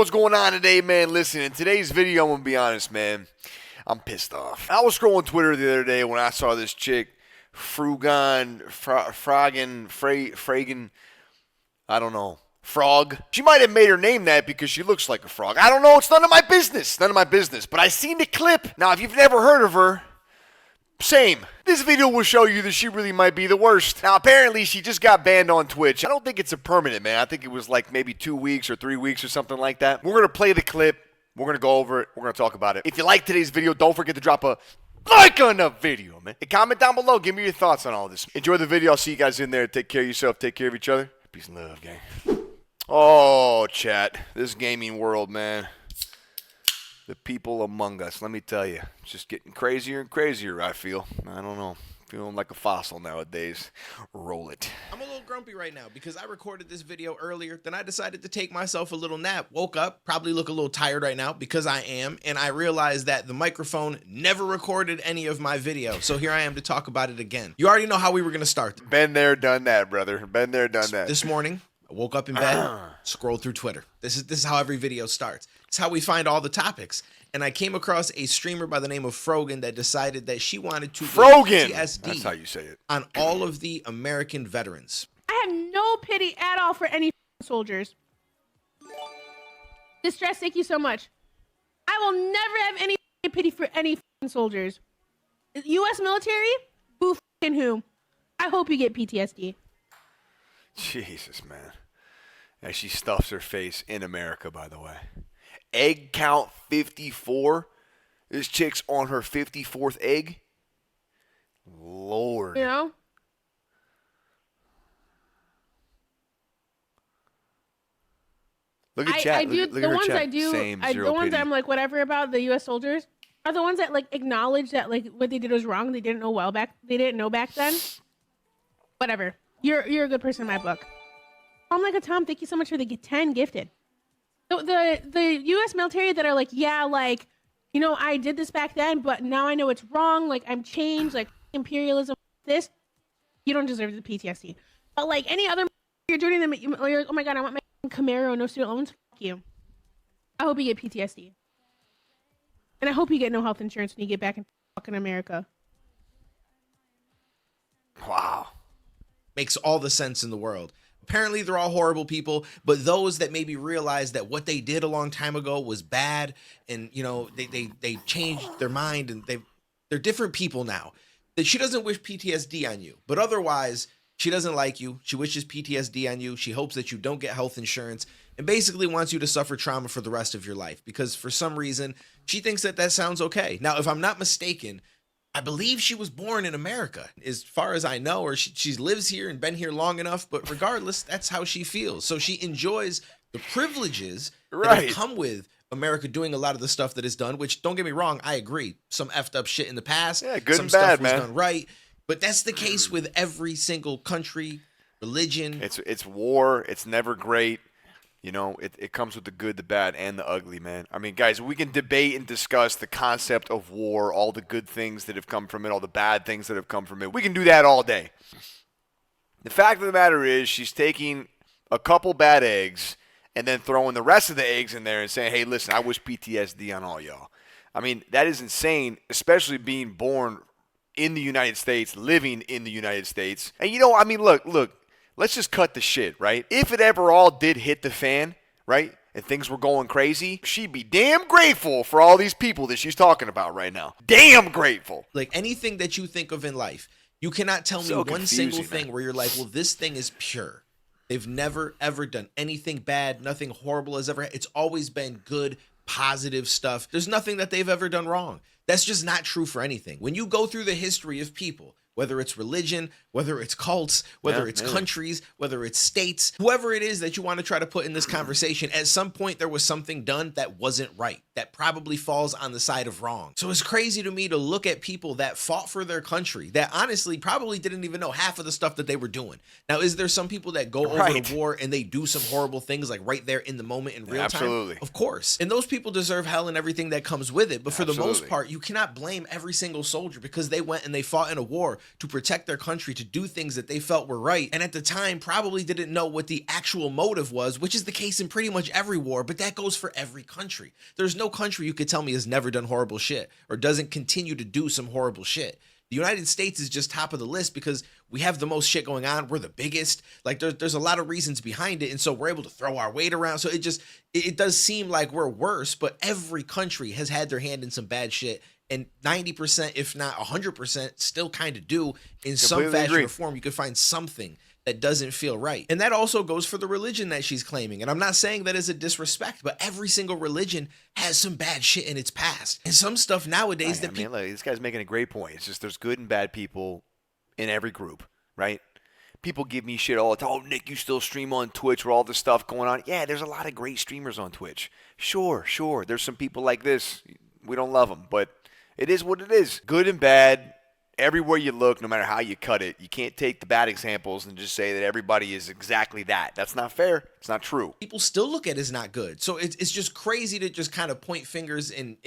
what's going on today, man? Listen, in today's video, I'm going to be honest, man. I'm pissed off. I was scrolling Twitter the other day when I saw this chick, Fragan, I don't know, Frog. She might have made her name that because she looks like a frog. I don't know. It's none of my business. None of my business. But I seen the clip. Now, if you've never heard of her, same. This video will show you that she really might be the worst. Now, apparently, she just got banned on Twitch. I don't think it's a permanent, man. I think it was like maybe 2 weeks or 3 weeks or something like that. We're going to play the clip. We're going to go over it. We're going to talk about it. If you like today's video, don't forget to drop a like on the video, man. And comment down below. Give me your thoughts on all this. Enjoy the video. I'll see you guys in there. Take care of yourself. Take care of each other. Peace and love, gang. Oh, chat. This gaming world, man. The people among us, let me tell you, it's just getting crazier and crazier, I feel. I don't know. Feeling like a fossil nowadays. Roll it. I'm a little grumpy right now because I recorded this video earlier. Then I decided to take myself a little nap. Woke up, probably look a little tired right now because I am. And I realized that the microphone never recorded any of my video. So here I am to talk about it again. You already know how we were going to start. Been there, done that, brother. Been there, done that. This morning, I woke up in bed, scrolled through Twitter. This is how every video starts. It's how we find all the topics. And I came across a streamer by the name of Frogan that decided that she wanted to Frogan. PTSD That's how you say it. on all of the American veterans. I have no pity at all for any soldiers. Distress, thank you so much. I will never have any pity for any soldiers. U.S. military? Boo f***ing who? I hope you get PTSD. Jesus, man. And she stuffs her face in America, by the way. Egg count 54. This chick's on her 54th egg. Lord. You know? Look at chat. I do look the at her ones chat. I do. Same, The zero ones pity. that I'm like whatever about the U.S. soldiers are the ones that like acknowledge that like what they did was wrong. They didn't know back then. Whatever. You're a good person in my book. I'm like a Tom. Thank you so much for the 10 gifted. The U.S. military that are like, yeah, like, you know, I did this back then, but now I know it's wrong. Like, I'm changed. Like, imperialism, this. You don't deserve the PTSD. But, like, any other, you're joining them, you're like, oh, my God, I want my Camaro, no student loans. Fuck you. I hope you get PTSD. And I hope you get no health insurance when you get back in fucking America. Wow. Makes all the sense in the world. Apparently, they're all horrible people, but those that maybe realize that what they did a long time ago was bad, and you know they changed their mind, and they're different people now. That she doesn't wish PTSD on you, but otherwise she doesn't like you. She wishes PTSD on you. She hopes that you don't get health insurance, and basically wants you to suffer trauma for the rest of your life because for some reason she thinks that sounds okay. Now, if I'm not mistaken, I believe she was born in America, as far as I know, or she lives here and been here long enough, but regardless, that's how she feels. So she enjoys the privileges that have come with America doing a lot of the stuff that is done, which, don't get me wrong, I agree. Some effed up shit in the past. Yeah, good some and bad, stuff was man. done right. But that's the case with every single country, religion. It's war. It's never great. You know, it comes with the good, the bad, and the ugly, man. I mean, guys, we can debate and discuss the concept of war, all the good things that have come from it, all the bad things that have come from it. We can do that all day. The fact of the matter is she's taking a couple bad eggs and then throwing the rest of the eggs in there and saying, hey, listen, I wish PTSD on all y'all. I mean, that is insane, especially being born in the United States, living in the United States. And, you know, I mean, look. Let's just cut the shit, right? If it ever all did hit the fan, right, and things were going crazy, she'd be damn grateful for all these people that she's talking about right now. Damn grateful. Like anything that you think of in life, you cannot tell me one single thing where you're like, well, this thing is pure. They've never, ever done anything bad. Nothing horrible has ever. It's always been good, positive stuff. There's nothing that they've ever done wrong. That's just not true for anything. When you go through the history of people, whether it's religion, whether it's cults, whether it's countries, whether it's states, whoever it is that you want to try to put in this conversation, at some point there was something done that wasn't right, that probably falls on the side of wrong. So it's crazy to me to look at people that fought for their country that honestly probably didn't even know half of the stuff that they were doing. Now, is there some people that go over to war and they do some horrible things like right there in the moment in real time? Absolutely. Of course. And those people deserve hell and everything that comes with it. But for the most part, you cannot blame every single soldier because they went and they fought in a war to protect their country, to do things that they felt were right, and at the time probably didn't know what the actual motive was, which is the case in pretty much every war, but that goes for every country. There's no country you could tell me has never done horrible shit or doesn't continue to do some horrible shit. The United States is just top of the list because we have the most shit going on. We're the biggest. Like there's a lot of reasons behind it. And so we're able to throw our weight around. So it does seem like we're worse, but every country has had their hand in some bad shit. And 90%, if not 100%, still kind of do in some fashion or form. You could find something that doesn't feel right. And that also goes for the religion that she's claiming. And I'm not saying that as a disrespect, but every single religion has some bad shit in its past. And some stuff nowadays look, this guy's making a great point. It's just there's good and bad people in every group, right? People give me shit all the time. Oh, Nick, you still stream on Twitch with all this stuff going on. Yeah, there's a lot of great streamers on Twitch. Sure. There's some people like this. We don't love them, but it is what it is. Good and bad. Everywhere you look, no matter how you cut it, you can't take the bad examples and just say that everybody is exactly that. That's not fair. It's not true. People still look at it as not good. So it's just crazy to just kind of point fingers and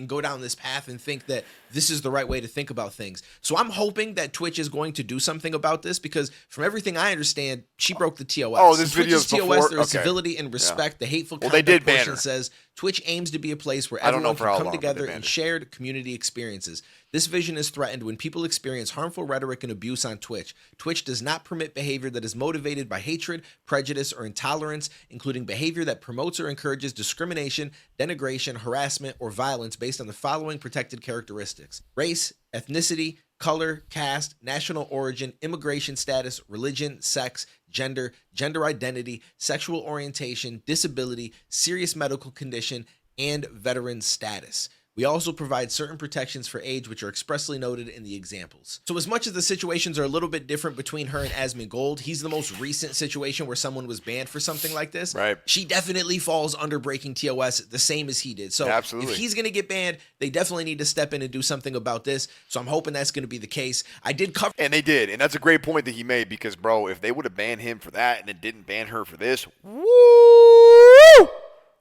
go down this path and think that this is the right way to think about things. So I'm hoping that Twitch is going to do something about this because from everything I understand, she broke the TOS. Oh, this video's before? There's civility and respect. Yeah. The hateful conduct they did ban portion her. Says Twitch aims to be a place where everyone can come together and shared community experiences. This vision is threatened when people experience harmful rhetoric and abuse on Twitch. Twitch does not permit behavior that is motivated by hatred, prejudice, or intolerance, including behavior that promotes or encourages discrimination, denigration, harassment, or violence based on the following protected characteristics: race, ethnicity, color, caste, national origin, immigration status, religion, sex, gender, gender identity, sexual orientation, disability, serious medical condition, and veteran status. We also provide certain protections for age, which are expressly noted in the examples. So as much as the situations are a little bit different between her and Asmongold, he's the most recent situation where someone was banned for something like this. Right. She definitely falls under breaking TOS the same as he did. So Absolutely. If he's going to get banned, they definitely need to step in and do something about this. So I'm hoping that's going to be the case. I did cover... And they did. And that's a great point that he made because, bro, if they would have banned him for that and then didn't ban her for this,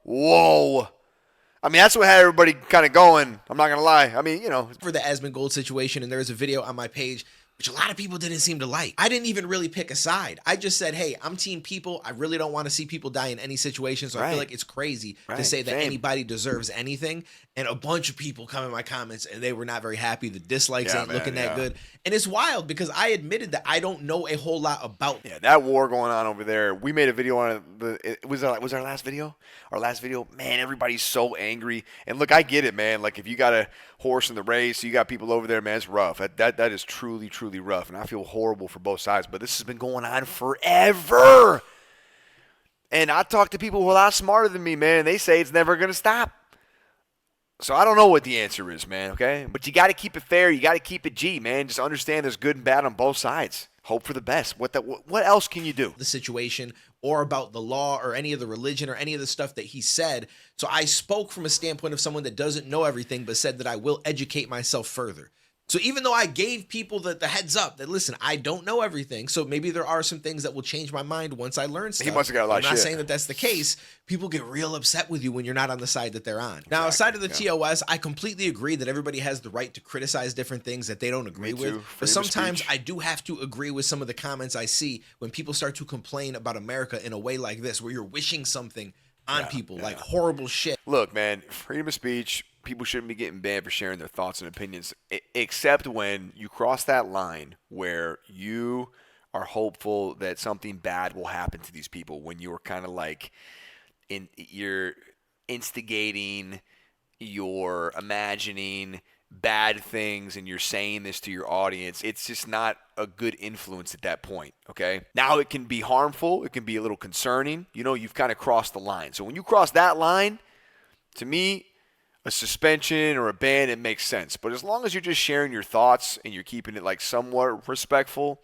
whoa. I mean, that's what had everybody kind of going. I'm not going to lie. I mean, for the Asmongold situation, and there is a video on my page, which a lot of people didn't seem to like. I didn't even really pick a side. I just said, hey, I'm team people. I really don't want to see people die in any situation. So I feel like it's crazy to say that anybody deserves anything. And a bunch of people come in my comments and they were not very happy. The dislikes ain't looking that good. And it's wild because I admitted that I don't know a whole lot about that war going on over there. We made a video on it. It was our last video? Our last video? Man, everybody's so angry. And look, I get it, man. Like if you got a horse in the race, you got people over there, man, it's rough. That is truly, truly rough. And I feel horrible for both sides. But this has been going on forever. And I talk to people who are a lot smarter than me, man. And they say it's never going to stop. So I don't know what the answer is, man, okay? But you got to keep it fair. You got to keep it G, man. Just understand there's good and bad on both sides. Hope for the best. What else can you do? The situation or about the law or any of the religion or any of the stuff that he said. So I spoke from a standpoint of someone that doesn't know everything but said that I will educate myself further. So even though I gave people the heads up that, listen, I don't know everything, so maybe there are some things that will change my mind once I learn stuff. He must have got a lot of shit. I'm not saying that that's the case. People get real upset with you when you're not on the side that they're on. Now, aside of the TOS, I completely agree that everybody has the right to criticize different things that they don't agree with. But sometimes I do have to agree with some of the comments I see when people start to complain about America in a way like this, where you're wishing something on people, like horrible shit. Look, man, freedom of speech, people shouldn't be getting banned for sharing their thoughts and opinions, except when you cross that line where you are hopeful that something bad will happen to these people, when you're kind of like you're instigating, you're imagining bad things and you're saying this to your audience. It's just not a good influence at that point, okay? Now it can be harmful. It can be a little concerning. You've kind of crossed the line. So when you cross that line, to me, a suspension or a ban, it makes sense. But as long as you're just sharing your thoughts and you're keeping it like somewhat respectful,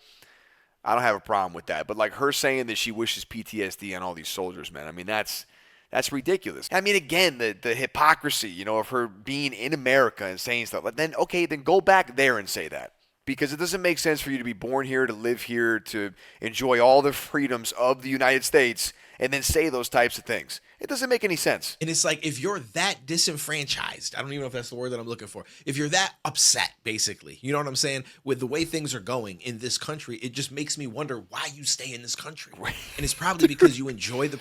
I don't have a problem with that. But like her saying that she wishes PTSD on all these soldiers, man, I mean, that's ridiculous. I mean, again, the hypocrisy, of her being in America and saying stuff. Then go back there and say that. Because it doesn't make sense for you to be born here, to live here, to enjoy all the freedoms of the United States, and then say those types of things. It doesn't make any sense. And it's like, if you're that disenfranchised, I don't even know if that's the word that I'm looking for. If you're that upset, basically, you know what I'm saying, with the way things are going in this country, it just makes me wonder why you stay in this country. And it's probably because you enjoy the.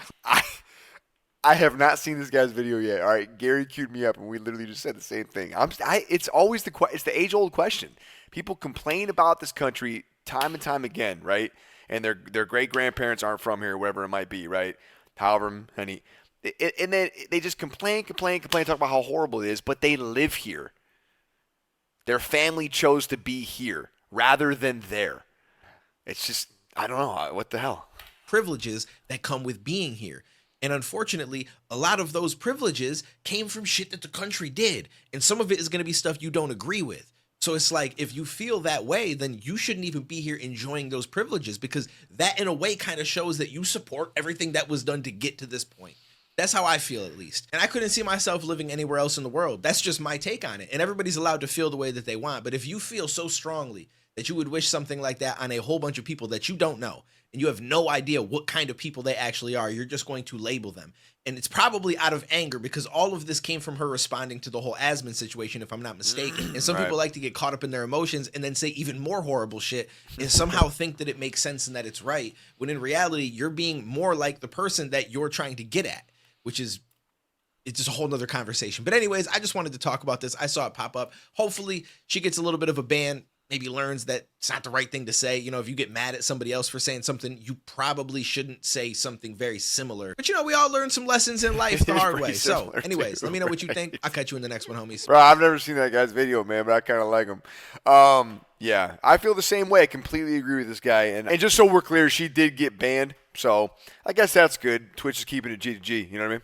I have not seen this guy's video yet. All right, Gary queued me up, and we literally just said the same thing. It's always it's the age-old question. People complain about this country time and time again, right? And their great-grandparents aren't from here, whatever it might be, right? However many. And then they just complain, talk about how horrible it is, but they live here. Their family chose to be here rather than there. It's just, I don't know. What the hell? Privileges that come with being here. And unfortunately, a lot of those privileges came from shit that the country did. And some of it is going to be stuff you don't agree with. So it's like, if you feel that way, then you shouldn't even be here enjoying those privileges, because that in a way kind of shows that you support everything that was done to get to this point. That's how I feel, at least. And I couldn't see myself living anywhere else in the world. That's just my take on it. And everybody's allowed to feel the way that they want. But if you feel so strongly that you would wish something like that on a whole bunch of people that you don't know, and you have no idea what kind of people they actually are, you're just going to label them. And it's probably out of anger, because all of this came from her responding to the whole Asmund situation, if I'm not mistaken. And some people like to get caught up in their emotions and then say even more horrible shit and somehow think that it makes sense and that it's right, when in reality, you're being more like the person that you're trying to get at, which is, it's just a whole nother conversation. But anyways, I just wanted to talk about this. I saw it pop up. Hopefully she gets a little bit of a ban, maybe learns that it's not the right thing to say. You know, if you get mad at somebody else for saying something, you probably shouldn't say something very similar. But, you know, we all learn some lessons in life the hard way. So anyways, let me know what you think. I'll catch you in the next one, homies. Bro, I've never seen that guy's video, man, but I kind of like him. Yeah, I feel the same way. I completely agree with this guy. And just so we're clear, she did get banned. So I guess that's good. Twitch is keeping it G to G. You know what I mean?